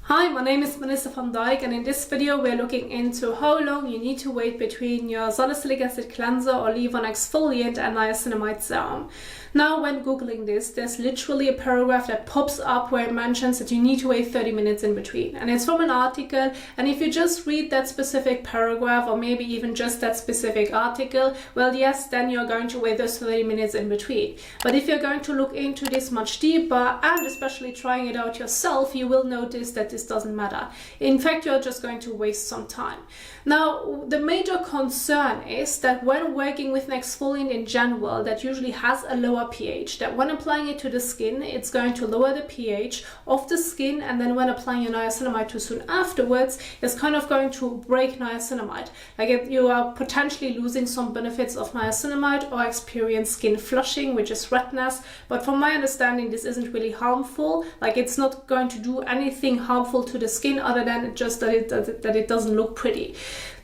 Hi, my name is Melissa van Dijk, and in this video we're looking into how long you need to wait between your salicylic acid cleanser or leave-on exfoliant and niacinamide serum. Now, when googling this, there's literally a paragraph that pops up where it mentions that you need to wait 30 minutes in between, and it's from an article. And if you just read that specific paragraph, or maybe even just that specific article, well, yes, then you're going to wait those 30 minutes in between. But if you're going to look into this much deeper, and especially trying it out yourself, you will notice that this doesn't matter. In fact, you're just going to waste some time. Now, the major concern is that when working with an exfoliant in general that usually has a lower pH, that when applying it to the skin, it's going to lower the pH of the skin, and then when applying your niacinamide too soon afterwards, it's kind of going to break niacinamide. Like, you are potentially losing some benefits of niacinamide or experience skin flushing, which is redness. But from my understanding, this isn't really harmful. Like, it's not going to do anything harmful to the skin other than just that it doesn't look pretty.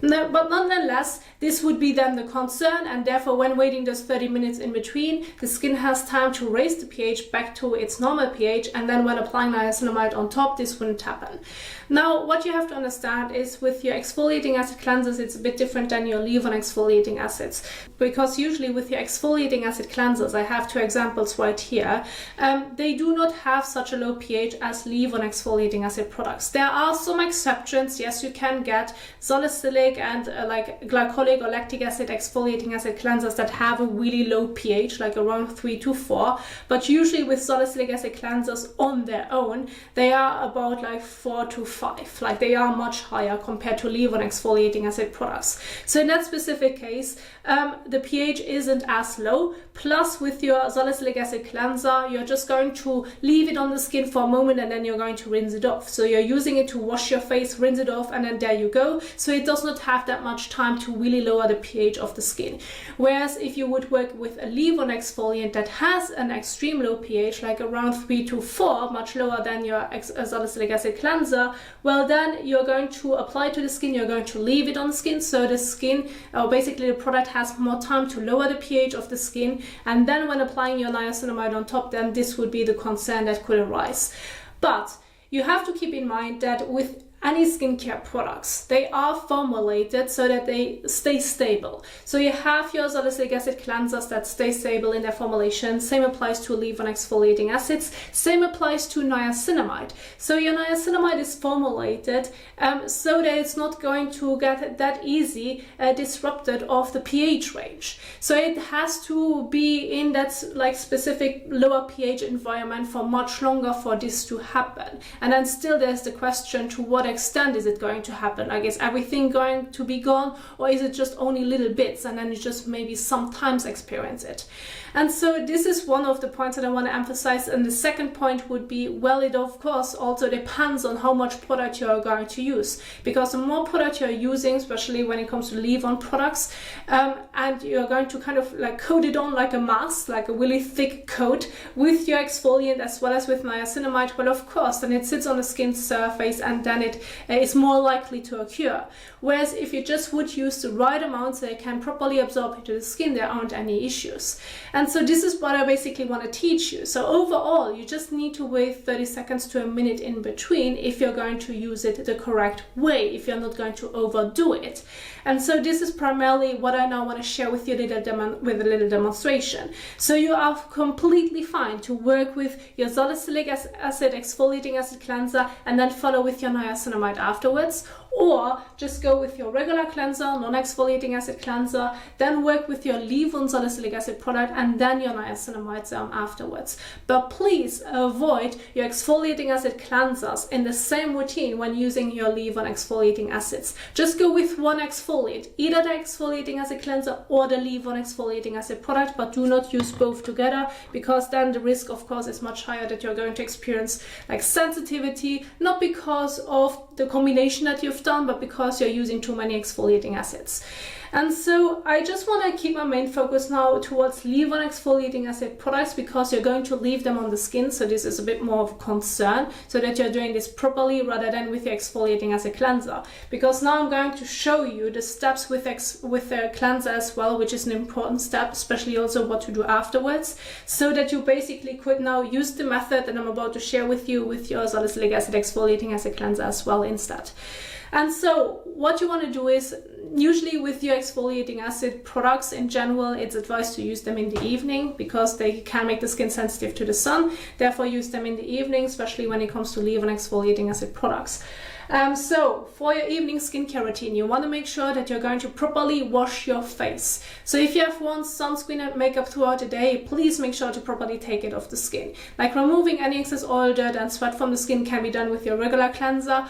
No, but nonetheless, this would be then the concern, and therefore when waiting those 30 minutes in between, the skin has time to raise the pH back to its normal pH, and then when applying niacinamide on top, this wouldn't happen. Now, what you have to understand is with your exfoliating acid cleansers, it's a bit different than your leave-on exfoliating acids, because usually with your exfoliating acid cleansers, I have two examples right here, they do not have such a low pH as leave-on exfoliating acid products. There are some exceptions. Yes, you can get salicylic and like glycolic or lactic acid exfoliating acid cleansers that have a really low pH, like around 3 to 4, but usually with salicylic acid cleansers on their own, they are about like 4 to 5, like they are much higher compared to leave-on exfoliating acid products. So in that specific case, the pH isn't as low, plus with your salicylic acid cleanser, you're just going to leave it on the skin for a moment and then you're going to rinse it off. So you're using it to wash your face, rinse it off, and then there you go. So it does not have that much time to really lower the pH of the skin. Whereas if you would work with a leave-on exfoliant that has an extreme low pH, like around 3 to 4, much lower than your salicylic acid cleanser, well, then you're going to apply to the skin, you're going to leave it on the skin, so the skin, or basically the product has more time to lower the pH of the skin, and then when applying your niacinamide on top, then this would be the concern that could arise. But you have to keep in mind that with any skincare products, they are formulated so that they stay stable. So you have your salicylic acid cleansers that stay stable in their formulation. Same applies to leave-on exfoliating acids. Same applies to niacinamide. So your niacinamide is formulated so that it's not going to get that easy disrupted of the pH range. So it has to be in that like specific lower pH environment for much longer for this to happen. And then still there's the question, to what extent is it going to happen? Like, is everything going to be gone, or is it just only little bits and then you just maybe sometimes experience it? And so this is one of the points that I want to emphasize. And the second point would be, well, it of course also depends on how much product you are going to use, because the more product you're using, especially when it comes to leave-on products, and you're going to kind of like coat it on like a mask, like a really thick coat with your exfoliant as well as with niacinamide, well, of course, then it sits on the skin surface and then it is more likely to occur. Whereas if you just would use the right amount so it can properly absorb into the skin, there aren't any issues. And so this is what I basically want to teach you. So overall, you just need to wait 30 seconds to a minute in between if you're going to use it the correct way, if you're not going to overdo it. And so this is primarily what I now want to share with you with a little demonstration. So you are completely fine to work with your salicylic acid exfoliating acid cleanser and then follow with your niacinamide afterwards, or just go with your regular cleanser, non-exfoliating acid cleanser, then work with your leave-on salicylic acid product and then your niacinamide serum afterwards. But please avoid your exfoliating acid cleansers in the same routine when using your leave-on exfoliating acids. Just go with one exfoliant, either the exfoliating acid cleanser or the leave-on exfoliating acid product, but do not use both together, because then the risk, of course, is much higher that you're going to experience like sensitivity, not because of the combination that you've done, but because you're using too many exfoliating acids. And so I just want to keep my main focus now towards leave-on exfoliating acid products, because you're going to leave them on the skin, so this is a bit more of a concern, so that you're doing this properly rather than with your exfoliating acid cleanser. Because now I'm going to show you the steps with the cleanser as well, which is an important step, especially also what to do afterwards, so that you basically could now use the method that I'm about to share with you with your salicylic acid exfoliating acid cleanser as well instead. And so what you want to do is, usually with your exfoliating acid products in general, it's advised to use them in the evening because they can make the skin sensitive to the sun. Therefore, use them in the evening, especially when it comes to leave-on exfoliating acid products. So for your evening skincare routine, you want to make sure that you're going to properly wash your face. So if you have worn sunscreen and makeup throughout the day, please make sure to properly take it off the skin. Like removing any excess oil, dirt and sweat from the skin can be done with your regular cleanser.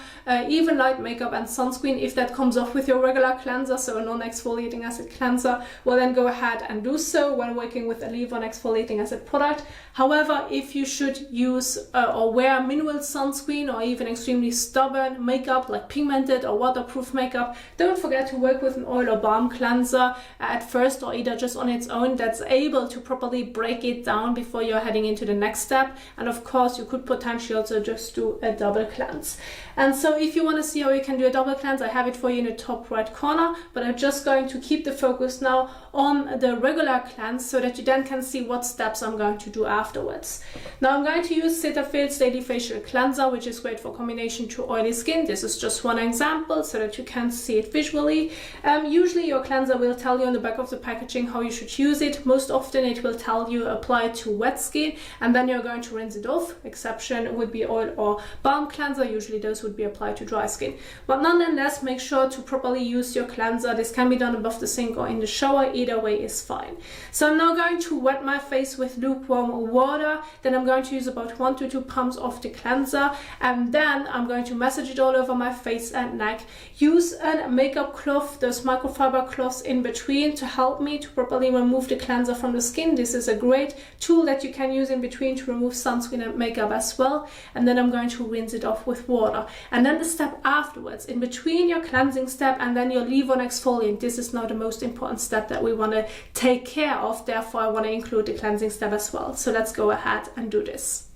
Even light makeup and sunscreen, if that comes off with your regular cleanser, so a non-exfoliating acid cleanser, well then go ahead and do so when working with a leave-on exfoliating acid product. However, if you should use or wear mineral sunscreen, or even extremely stubborn makeup like pigmented or waterproof makeup, don't forget to work with an oil or balm cleanser at first, or either just on its own, that's able to properly break it down before you're heading into the next step. And of course, you could potentially also just do a double cleanse. And so if you want to see how you can do a double cleanse, I have it for you in the top right corner, but I'm just going to keep the focus now on the regular cleanse so that you then can see what steps I'm going to do afterwards. Now I'm going to use Cetaphil's Daily Facial Cleanser, which is great for combination to oily skin. This is just one example so that you can see it visually. Usually your cleanser will tell you on the back of the packaging how you should use it. Most often it will tell you apply to wet skin and then you're going to rinse it off. Exception would be oil or balm cleanser. Usually those would be applied to dry skin. But nonetheless, make sure to properly use your cleanser. This can be done above the sink or in the shower. Either way is fine. So I'm now going to wet my face with lukewarm water. Then I'm going to use about 1 to 2 pumps of the cleanser, and then I'm going to massage it all over my face and neck. Use a makeup cloth, those microfiber cloths in between, to help me to properly remove the cleanser from the skin. This is a great tool that you can use in between to remove sunscreen and makeup as well. And then I'm going to rinse it off with water. And then the step afterwards, in between your cleansing step and then your leave-on exfoliant, this is now the most important step that we want to take care of. Therefore, I want to include the cleansing step as well. So let's go ahead and do this.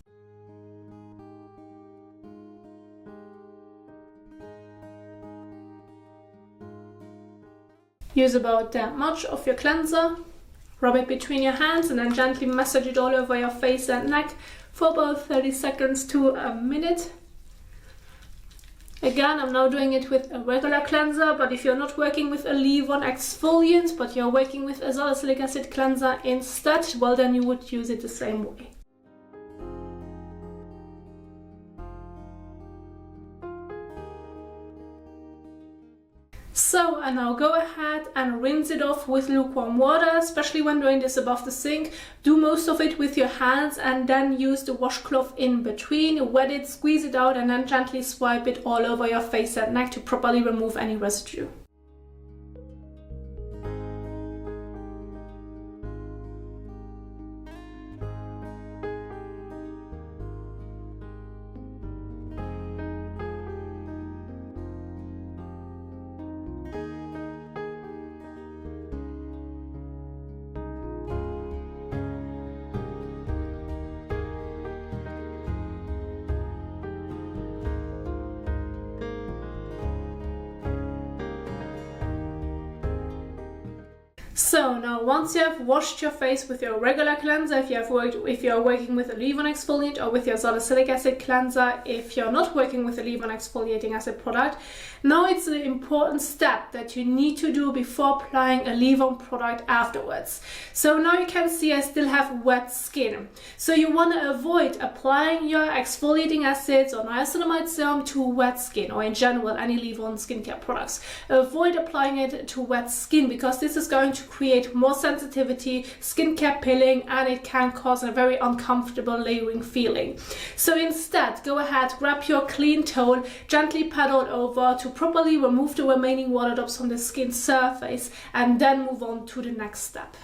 Use about that much of your cleanser, rub it between your hands and then gently massage it all over your face and neck for about 30 seconds to a minute. Again, I'm now doing it with a regular cleanser, but if you're not working with a leave-on exfoliant, but you're working with a salicylic acid cleanser instead, well then you would use it the same way. So, and now go ahead and rinse it off with lukewarm water, especially when doing this above the sink. Do most of it with your hands and then use the washcloth in between. Wet it, squeeze it out, and then gently swipe it all over your face and neck to properly remove any residue. So now once you have washed your face with your regular cleanser, if you are working with a leave-on exfoliant, or with your salicylic acid cleanser, if you're not working with a leave-on exfoliating acid product, now it's an important step that you need to do before applying a leave-on product afterwards. So now you can see I still have wet skin. So you want to avoid applying your exfoliating acids or niacinamide serum to wet skin, or in general any leave-on skincare products. Avoid applying it to wet skin because this is going to create more sensitivity, skincare pilling, and it can cause a very uncomfortable layering feeling. So instead, go ahead, grab your clean towel, gently paddle over to properly remove the remaining water drops from the skin surface, and then move on to the next step.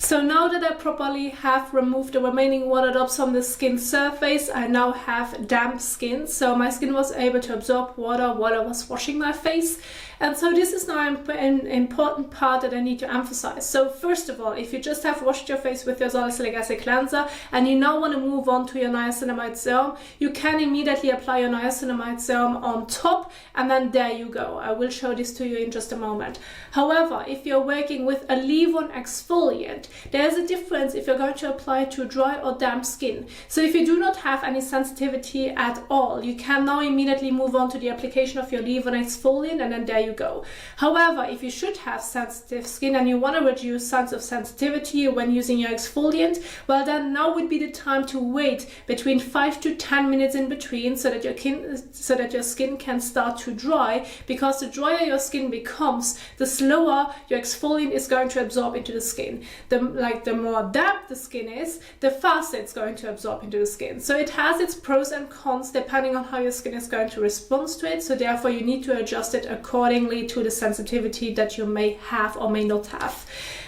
So now that I properly have removed the remaining water drops from the skin surface, I now have damp skin. So my skin was able to absorb water while I was washing my face. And so this is now an important part that I need to emphasize. So first of all, if you just have washed your face with your salicylic acid cleanser and you now want to move on to your niacinamide serum, you can immediately apply your niacinamide serum on top, and then there you go. I will show this to you in just a moment. However, if you're working with a leave-on exfoliant, there's a difference if you're going to apply it to dry or damp skin. So if you do not have any sensitivity at all, you can now immediately move on to the application of your leave-on exfoliant, and then there you go. However, if you should have sensitive skin and you want to reduce signs of sensitivity when using your exfoliant, well then now would be the time to wait between 5 to 10 minutes in between so that your skin can start to dry, because the drier your skin becomes, the slower your exfoliant is going to absorb into the skin. The more damp the skin is, the faster it's going to absorb into the skin. So it has its pros and cons depending on how your skin is going to respond to it. So therefore you need to adjust it accordingly to the sensitivity that you may have or may not have.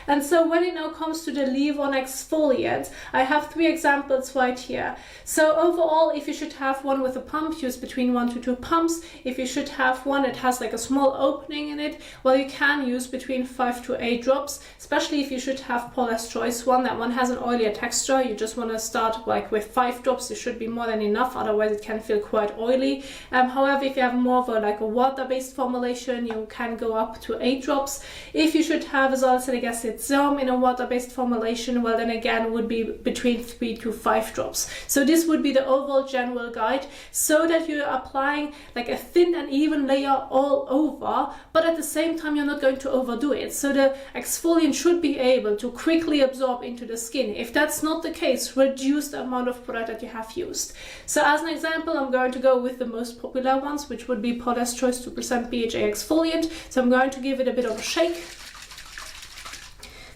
And so when it now comes to the leave-on exfoliant, I have 3 examples right here. So overall, if you should have one with a pump, use between 1 to 2 pumps. If you should have one that has like a small opening in it, well, you can use between 5 to 8 drops, especially if you should have Paula's Choice one. That one has an oilier texture. You just want to start like with 5 drops. It should be more than enough, otherwise it can feel quite oily. However, if you have more of a water-based formulation, you can go up to 8 drops. If you should have a salicylic acid serum in a water-based formulation, well then again would be between 3 to 5 drops. So this would be the overall general guide, so that you're applying like a thin and even layer all over, but at the same time you're not going to overdo it. So the exfoliant should be able to quickly absorb into the skin. If that's not the case, reduce the amount of product that you have used. So as an example, I'm going to go with the most popular ones, which would be Paula's Choice 2% BHA exfoliant. So I'm going to give it a bit of a shake.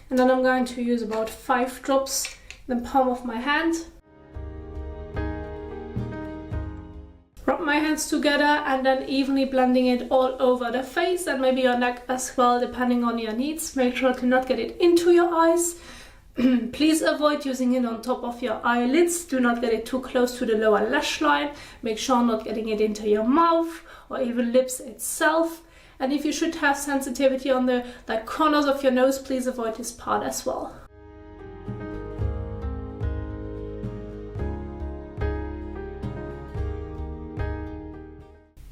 And then I'm going to use about 5 drops in the palm of my hand. Rub my hands together and then evenly blending it all over the face and maybe your neck as well, depending on your needs. Make sure to not get it into your eyes. Please avoid using it on top of your eyelids. Do not get it too close to the lower lash line. Make sure not getting it into your mouth or even lips itself. And if you should have sensitivity on the corners of your nose, please avoid this part as well.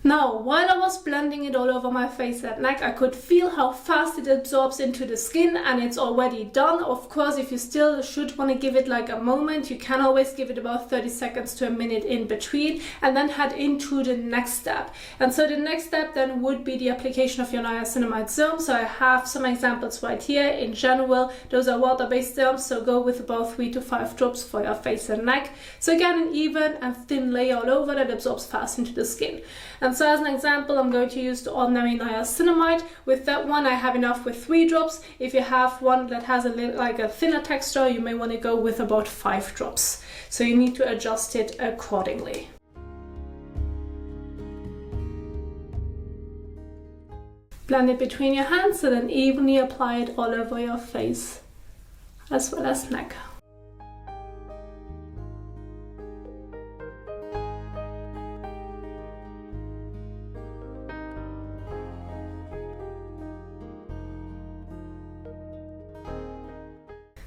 Now, while I was blending it all over my face and neck, I could feel how fast it absorbs into the skin, and it's already done. Of course, if you still should want to give it like a moment, you can always give it about 30 seconds to a minute in between and then head into the next step. And so the next step then would be the application of your niacinamide serum. So I have some examples right here. In general, those are water-based serums, so go with about 3 to 5 drops for your face and neck. So again, an even and thin layer all over that absorbs fast into the skin. And so as an example, I'm going to use the ordinary niacinamide. With that one, I have enough with 3 drops. If you have one that has a thinner texture, you may want to go with about 5 drops. So you need to adjust it accordingly. Blend it between your hands and then evenly apply it all over your face as well as neck.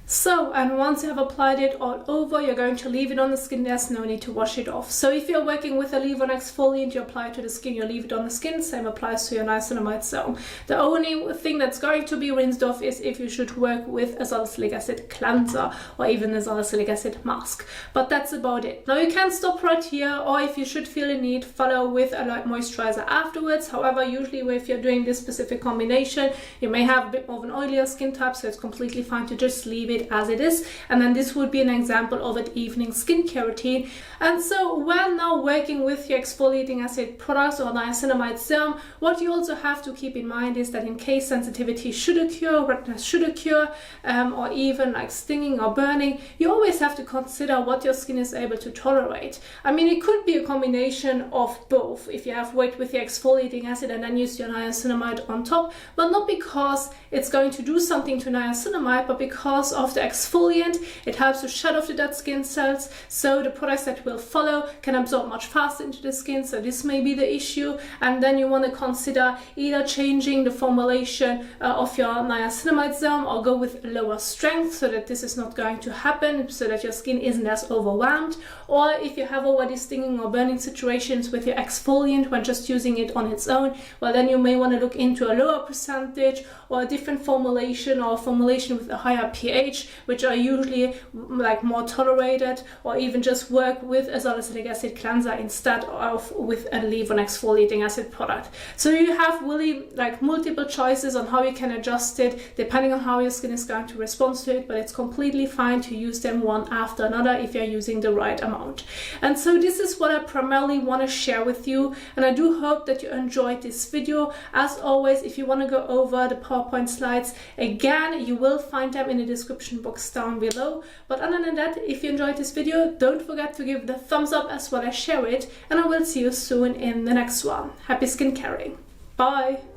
So, and once you have applied it all over, you're going to leave it on the skin. There's no need to wash it off. So if you're working with a leave-on exfoliant, you apply it to the skin, you leave it on the skin. Same applies to your niacinamide serum. The only thing that's going to be rinsed off is if you should work with a salicylic acid cleanser or even a salicylic acid mask. But that's about it. Now you can stop right here, or if you should feel a need, follow with a light moisturizer afterwards. However, usually if you're doing this specific combination, you may have a bit more of an oilier skin type, so it's completely fine to just leave it as it is. And then this would be an example of an evening skincare routine. And so when now working with your exfoliating acid products or niacinamide serum, what you also have to keep in mind is that in case sensitivity should occur, redness should occur, or even like stinging or burning, you always have to consider what your skin is able to tolerate. I mean, it could be a combination of both. If you have worked with the exfoliating acid and then use your niacinamide on top, but not because it's going to do something to niacinamide, but because of to exfoliant, it helps to shut off the dead skin cells, so the products that will follow can absorb much faster into the skin, so this may be the issue. And then you want to consider either changing the formulation of your niacinamide serum or go with lower strength so that this is not going to happen, so that your skin isn't as overwhelmed. Or if you have already stinging or burning situations with your exfoliant when just using it on its own, well, then you may want to look into a lower percentage or a different formulation, or a formulation with a higher pH, which are usually like more tolerated, or even just work with a salicylic acid cleanser instead of with a leave-on exfoliating acid product. So you have really like multiple choices on how you can adjust it depending on how your skin is going to respond to it, but it's completely fine to use them one after another if you're using the right amount. And so this is what I primarily want to share with you, and I do hope that you enjoyed this video. As always, if you want to go over the PowerPoint slides again, you will find them in the description box down below. But other than that, if you enjoyed this video, don't forget to give it a thumbs up as well as share it, and I will see you soon in the next one. Happy skin caring. Bye!